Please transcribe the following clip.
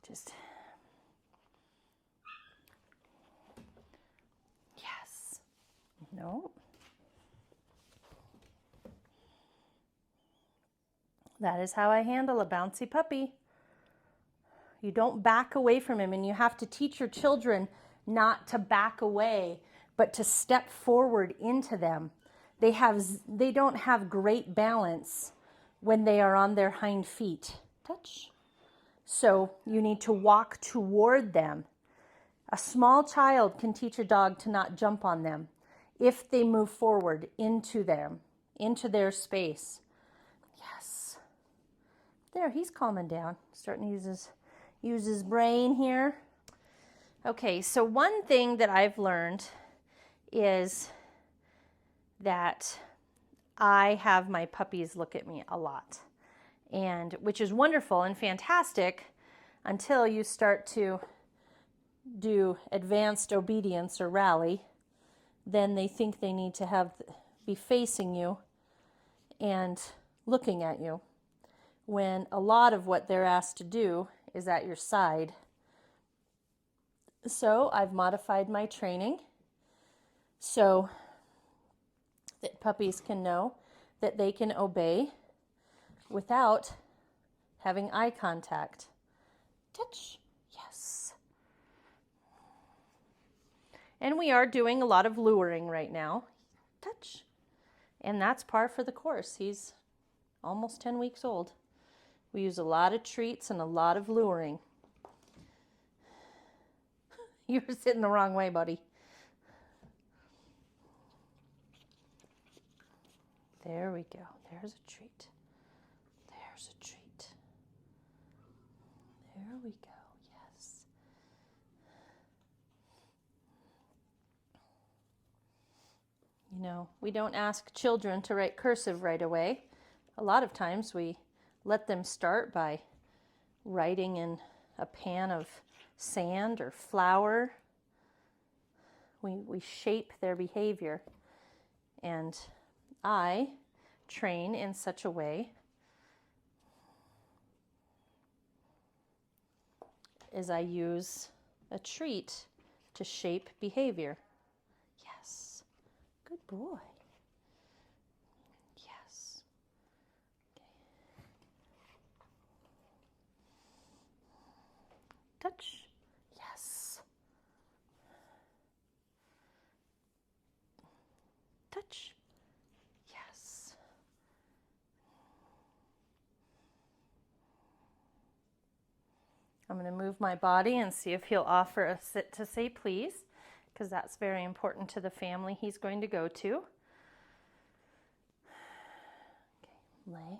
Just, yes. No. That is how I handle a bouncy puppy. You don't back away from him, and you have to teach your children not to back away, but to step forward into them. They don't have great balance when they are on their hind feet. Touch. So you need to walk toward them. A small child can teach a dog to not jump on them if they move forward into them, into their space. Yes. There, he's calming down, starting to use his brain here. Okay, so one thing that I've learned is that I have my puppies look at me a lot, and which is wonderful and fantastic until you start to do advanced obedience or rally. Then they think they need to be facing you and looking at you, when a lot of what they're asked to do is at your side. So I've modified my training so that puppies can know that they can obey without having eye contact. Touch. Yes. And we are doing a lot of luring right now. Touch. And that's par for the course. He's almost 10 weeks old. We use a lot of treats and a lot of luring. You're sitting the wrong way, buddy. There we go. There's a treat. There's a treat. There we go. Yes. You know, we don't ask children to write cursive right away. A lot of times we let them start by writing in a pan of sand or flour. We shape their behavior. And I train in such a way as I use a treat to shape behavior. Yes. Good boy. Yes. Okay. Touch. Yes. Touch. Yes. I'm going to move my body and see if he'll offer a sit to say please, because that's very important to the family he's going to go to. Okay, lay.